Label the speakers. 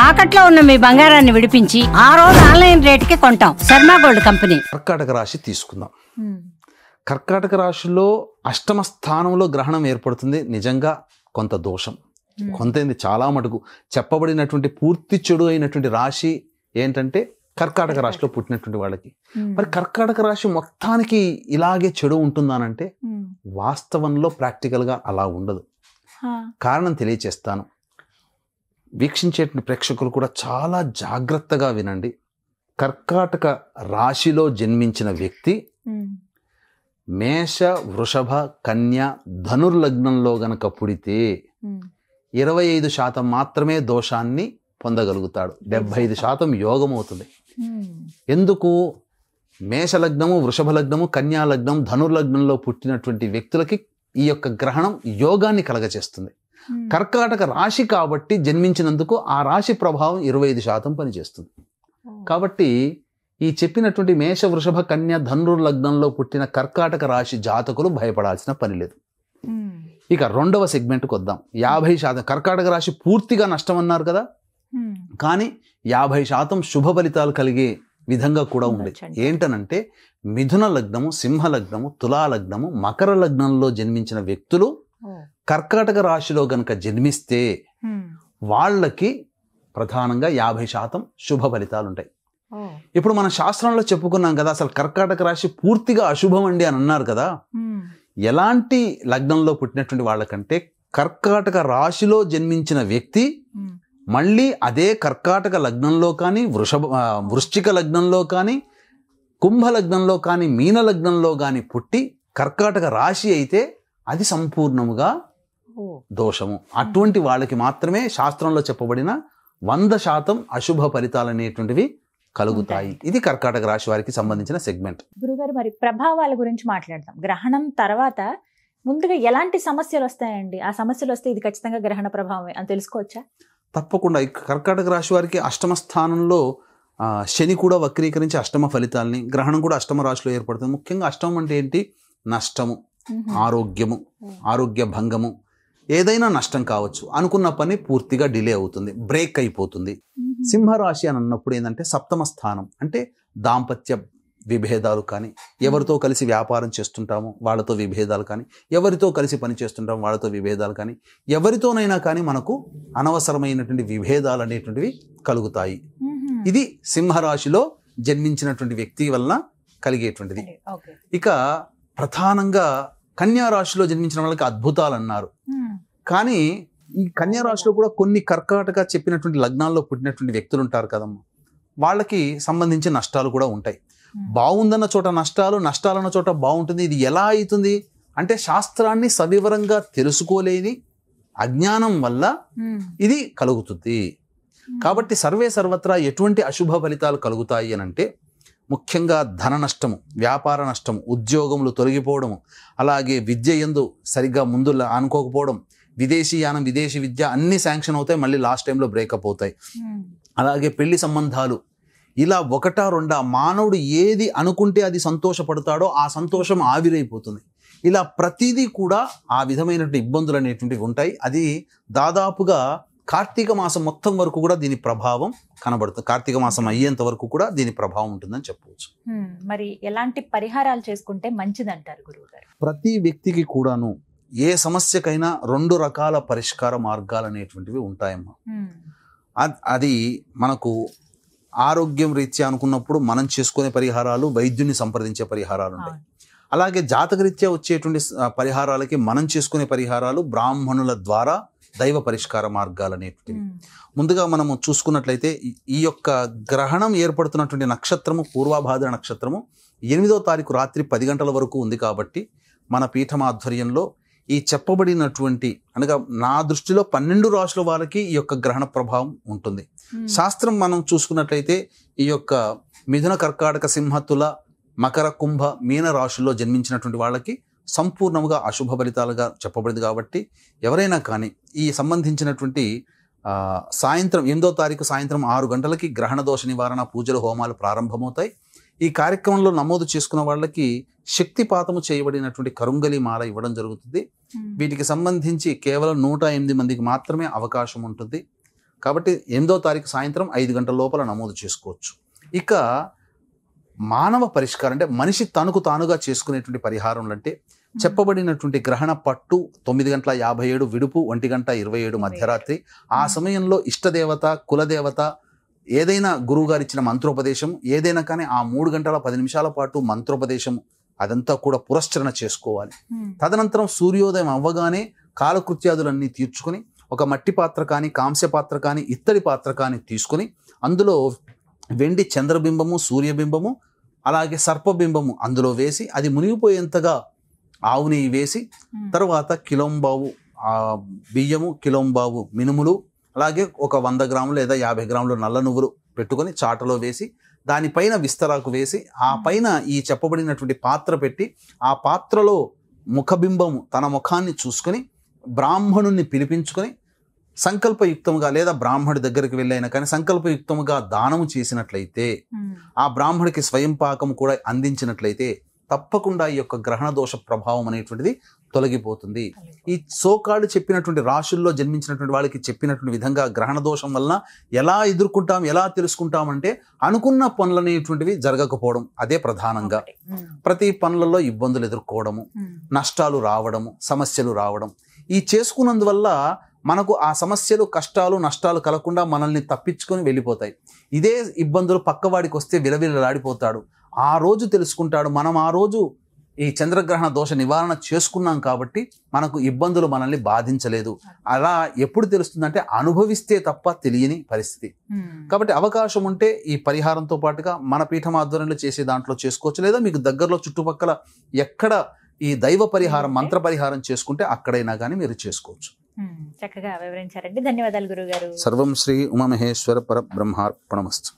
Speaker 1: తాకట్లో ఉన్న మీ బంగారాన్ని విడిపించి ఆ రోజు ఆన్లైన్ రేటుకి కొంటాం. Sharma gold company.
Speaker 2: కర్కాటక రాశి తీసుకుందాం. కర్కాటక రాశిలో అష్టమ స్థానంలో గ్రహణం ఏర్పడుతుంది. నిజంగా కొంత దోషం, కొంత చాలా మటుకు చెప్పబడినటువంటి పూర్తి చెడు అయినటువంటి రాశి ఏంటంటే కర్కాటక రాశిలో పుట్టినటువంటి వాళ్ళకి. మరి కర్కాటక రాశి మొత్తానికి ఇలాగే చెడు ఉంటుందానంటే వాస్తవంలో ప్రాక్టికల్గా అలా ఉండదు. కారణం తెలియచేస్తాను. వీక్షించేటువంటి ప్రేక్షకులు కూడా చాలా జాగ్రత్తగా వినండి. కర్కాటక రాశిలో జన్మించిన వ్యక్తి మేష, వృషభ, కన్య, ధనుర్లగ్నంలో గనక పుడితే 25% మాత్రమే దోషాన్ని పొందగలుగుతాడు. 75% యోగం అవుతుంది. ఎందుకు? మేషలగ్నము, వృషభ లగ్నము, కన్యా లగ్నం, ధనుర్లగ్నంలో పుట్టినటువంటి వ్యక్తులకి ఈ యొక్క గ్రహణం యోగాన్ని కలగచేస్తుంది. కర్కాటక రాశి కాబట్టి జన్మించినందుకు ఆ రాశి ప్రభావం 25% పనిచేస్తుంది. కాబట్టి ఈ చెప్పినటువంటి మేష, వృషభ, కన్య, ధనుర్ లగ్నంలో పుట్టిన కర్కాటక రాశి జాతకులు భయపడాల్సిన పని లేదు. ఇక రెండవ సెగ్మెంట్కి వద్దాం. 50% కర్కాటక రాశి పూర్తిగా నష్టం అన్నారు కదా, కానీ 50% శుభ ఫలితాలు కలిగే విధంగా కూడా ఉంది. ఏంటనంటే మిథున లగ్నము, సింహ లగ్నము, తులా లగ్నము, మకర లగ్నంలో జన్మించిన వ్యక్తులు కర్కాటక రాశిలో గనక జన్మిస్తే వాళ్ళకి ప్రధానంగా 50% శుభ ఫలితాలు ఉంటాయి. ఇప్పుడు మన శాస్త్రంలో చెప్పుకున్నాం కదా, అసలు కర్కాటక రాశి పూర్తిగా అశుభం అండి అని అన్నారు కదా. ఎలాంటి లగ్నంలో పుట్టినటువంటి వాళ్ళకంటే కర్కాటక రాశిలో జన్మించిన వ్యక్తి మళ్ళీ అదే కర్కాటక లగ్నంలో కానీ, వృశ్చిక లగ్నంలో కానీ, కుంభ లగ్నంలో కానీ, మీన లగ్నంలో కానీ పుట్టి కర్కాటక రాశి అయితే అది సంపూర్ణముగా దోషము. అటువంటి వాళ్ళకి మాత్రమే శాస్త్రంలో చెప్పబడిన 100% అశుభ ఫలితాలు అనేటువంటివి కలుగుతాయి. ఇది కర్కాటక రాశి వారికి సంబంధించిన సెగ్మెంట్.
Speaker 3: గురుగారు, మరి ప్రభావాల గురించి మాట్లాడదాం. గ్రహణం తర్వాత ముందుగా ఎలాంటి సమస్యలు వస్తాయండి? ఆ సమస్యలు వస్తే ఇది ఖచ్చితంగా గ్రహణ ప్రభావమే అని తెలుసుకోవచ్చా?
Speaker 2: తప్పకుండా. కర్కాటక రాశి వారికి అష్టమ స్థానంలో శని కూడా వక్రీకరించి అష్టమ ఫలితాలని, గ్రహణం కూడా అష్టమ రాశిలో ఏర్పడుతుంది. ముఖ్యంగా అష్టమం అంటే ఏంటి? నష్టము, ఆరోగ్యము, ఆరోగ్య భంగము, ఏదైనా నష్టం కావచ్చు. అనుకున్న పని పూర్తిగా డిలే అవుతుంది, బ్రేక్ అయిపోతుంది. సింహరాశి అని అన్నప్పుడు ఏంటంటే సప్తమ స్థానం అంటే దాంపత్య విభేదాలు కానీ, ఎవరితో కలిసి వ్యాపారం చేస్తుంటామో వాళ్ళతో విభేదాలు కానీ, ఎవరితో కలిసి పని చేస్తుంటామో వాళ్ళతో విభేదాలు కానీ, ఎవరితోనైనా కానీ మనకు అనవసరమైనటువంటి విభేదాలు అనేటువంటివి కలుగుతాయి. ఇది సింహరాశిలో జన్మించినటువంటి వ్యక్తి వలన కలిగేటువంటిది. ఇక ప్రధానంగా కన్యా రాశిలో జన్మించిన వాళ్ళకి అద్భుతాలు అన్నారు. కానీ ఈ కన్యా రాశిలో కూడా కొన్ని కర్కాటక చెప్పినటువంటి లగ్నాల్లో పుట్టినటువంటి వ్యక్తులు ఉంటారు కదమ్మా, వాళ్ళకి సంబంధించిన నష్టాలు కూడా ఉంటాయి. బాగుందన్న చోట నష్టాలు, నష్టాలన్న చోట బాగుంటుంది. ఇది ఎలా అవుతుంది అంటే శాస్త్రాన్ని సవివరంగా తెలుసుకోలేని అజ్ఞానం వల్ల ఇది కలుగుతుంది. కాబట్టి సర్వే సర్వత్రా ఎటువంటి అశుభ ఫలితాలు కలుగుతాయి అని అంటే ముఖ్యంగా ధన నష్టము, వ్యాపార నష్టము, ఉద్యోగములు తొలగిపోవడము, అలాగే విద్య యందు సరిగ్గా ముందు అనుకోకపోవడం, విదేశీ యానం, విదేశీ విద్య అన్ని శాంక్షన్ అవుతాయి, మళ్ళీ లాస్ట్ టైంలో బ్రేకప్ అవుతాయి. అలాగే పెళ్లి సంబంధాలు, ఇలా ఒకటా రెండా మానవుడు ఏది అనుకుంటే అది సంతోషపడతాడో ఆ సంతోషం ఆవిరైపోతుంది. ఇలా ప్రతిదీ కూడా ఆ విధమైనటువంటి ఇబ్బందులు అనేటువంటివి ఉంటాయి. అది దాదాపుగా కార్తీక మాసం మొత్తం వరకు కూడా దీని ప్రభావం కనబడుతుంది. కార్తీక మాసం అయ్యేంత వరకు కూడా దీని ప్రభావం ఉంటుందని చెప్పవచ్చు.
Speaker 3: మరి ఎలాంటి పరిహారాలు చేసుకుంటే మంచిదంటారు గురువు గారు?
Speaker 2: ప్రతి వ్యక్తికి కూడాను ఏ సమస్యకైనా 2 రకాల పరిష్కార మార్గాలు అనేటువంటివి ఉంటాయమ్మా. అది మనకు ఆరోగ్యం రీత్యా అనుకున్నప్పుడు మనం చేసుకునే పరిహారాలు, వైద్యుని సంప్రదించే పరిహారాలు ఉంటాయి. అలాగే జాతకరీత్యా వచ్చేటువంటి పరిహారాలకి మనం చేసుకునే పరిహారాలు, బ్రాహ్మణుల ద్వారా దైవ పరిష్కార మార్గాలు అనేటువంటివి. ముందుగా మనము చూసుకున్నట్లయితే ఈ యొక్క గ్రహణం ఏర్పడుతున్నటువంటి నక్షత్రము పూర్వభాద్ర నక్షత్రము 8వ తారీఖు రాత్రి 10 గంటల వరకు ఉంది. కాబట్టి మన పీఠమాధ్వర్యంలో ఈ చెప్పబడినటువంటి అనగా నా దృష్టిలో 12 రాశుల వాళ్ళకి ఈ యొక్క గ్రహణ ప్రభావం ఉంటుంది. శాస్త్రం మనం చూసుకున్నట్లయితే ఈ యొక్క మిథున, కర్కాటక, సింహ, తుల, మకర, కుంభ, మీన రాశుల్లో జన్మించినటువంటి వాళ్ళకి సంపూర్ణముగా అశుభ ఫలితాలుగా చెప్పబడింది. కాబట్టి ఎవరైనా కానీ ఈ సంబంధించినటువంటి సాయంత్రం 8వ తారీఖు సాయంత్రం 6 గంటలకి గ్రహణ దోష నివారణ పూజలు, హోమాలు ప్రారంభమవుతాయి. ఈ కార్యక్రమంలో నమోదు చేసుకున్న వాళ్ళకి శక్తిపాతము చేయబడినటువంటి కరుంగలి మాల ఇవ్వడం జరుగుతుంది. వీటికి సంబంధించి కేవలం 108 మందికి మాత్రమే అవకాశం ఉంటుంది. కాబట్టి 8వ తారీఖు సాయంత్రం 5 గంటల లోపల నమోదు చేసుకోవచ్చు. ఇక మానవ పరిష్కారం అంటే మనిషి తనకు తానుగా చేసుకునేటువంటి పరిహారం అంటే చెప్పబడినటువంటి గ్రహణ పట్టు 9:57 విడుపు 1:27 మధ్యరాత్రి. ఆ సమయంలో ఇష్టదేవత, కులదేవత, ఏదైనా గురువుగారు ఇచ్చిన మంత్రోపదేశం ఏదైనా కానీ ఆ 3 గంటల 10 నిమిషాల పాటు మంత్రోపదేశం అదంతా కూడా పురస్చరణ చేసుకోవాలి. తదనంతరం సూర్యోదయం అవ్వగానే కాలకృత్యాదులన్నీ తీర్చుకొని ఒక మట్టి పాత్ర కానీ, కాంస్య పాత్ర కానీ, ఇత్తడి పాత్ర కానీ తీసుకొని అందులో వెండి చంద్రబింబము, సూర్యబింబము, అలాగే సర్పబింబము అందులో వేసి అది మునిగిపోయేంతగా ఆవు నెయ్యి వేసి, తర్వాత కిలోంబావు బియ్యము, కిలోంబావు మినుములు, అలాగే ఒక 100 గ్రాములు లేదా 50 గ్రాములు నల్ల నువ్వులు పెట్టుకొని చాటలో వేసి దానిపైన విస్తరాకు వేసి ఆ పైన ఈ చెప్పబడినటువంటి పాత్ర పెట్టి ఆ పాత్రలో ముఖబింబము తన ముఖాన్ని చూసుకొని బ్రాహ్మణుణ్ణి పిలిపించుకొని సంకల్పయుక్తముగా లేదా బ్రాహ్మణుడి దగ్గరికి వెళ్ళైనా కానీ సంకల్పయుక్తముగా దానము చేసినట్లయితే, ఆ బ్రాహ్మడికి స్వయం పాకం కూడా అందించినట్లయితే తప్పకుండా ఈ యొక్క గ్రహణ దోష ప్రభావం అనేటువంటిది తొలగిపోతుంది. ఈ సోకాళ్ళు చెప్పినటువంటి రాశుల్లో జన్మించినటువంటి వాళ్ళకి చెప్పినటువంటి విధంగా గ్రహణ దోషం వలన ఎలా ఎదుర్కొంటాం, ఎలా తెలుసుకుంటామంటే అనుకున్న పనులు అనేటువంటివి జరగకపోవడం, అదే ప్రధానంగా. ప్రతి పనులలో ఇబ్బందులు ఎదుర్కోవడము, నష్టాలు రావడము, సమస్యలు రావడం, ఈ చేసుకున్నందువల్ల మనకు ఆ సమస్యలు, కష్టాలు, నష్టాలు కలగకుండా మనల్ని తప్పించుకొని వెళ్ళిపోతాయి. ఇదే ఇబ్బందులు పక్కవాడికి వస్తే విలవిలలాడిపోతాడు. ఆ రోజు తెలుసుకుంటాడు, మనం ఆ రోజు ఈ చంద్రగ్రహణ దోష నివారణ చేసుకున్నాం కాబట్టి మనకు ఇబ్బందులు మనల్ని బాధించలేదు. అలా ఎప్పుడు తెలుస్తుందంటే అనుభవిస్తే తప్ప తెలియని పరిస్థితి. కాబట్టి అవకాశం ఉంటే ఈ పరిహారంతో పాటుగా మన పీఠం ఆధ్వర్యంలో చేసే దాంట్లో చేసుకోవచ్చు, లేదా మీకు దగ్గరలో చుట్టుపక్కల ఎక్కడ ఈ దైవ పరిహారం, మంత్ర పరిహారం చేసుకుంటే అక్కడైనా కానీ మీరు చేసుకోవచ్చు.
Speaker 3: చక్కగా వివరించారండి. ధన్యవాదాలు గురుగారు.
Speaker 2: సర్వం శ్రీ ఉమామహేశ్వర పరబ్రహ్మార్పణమస్తు.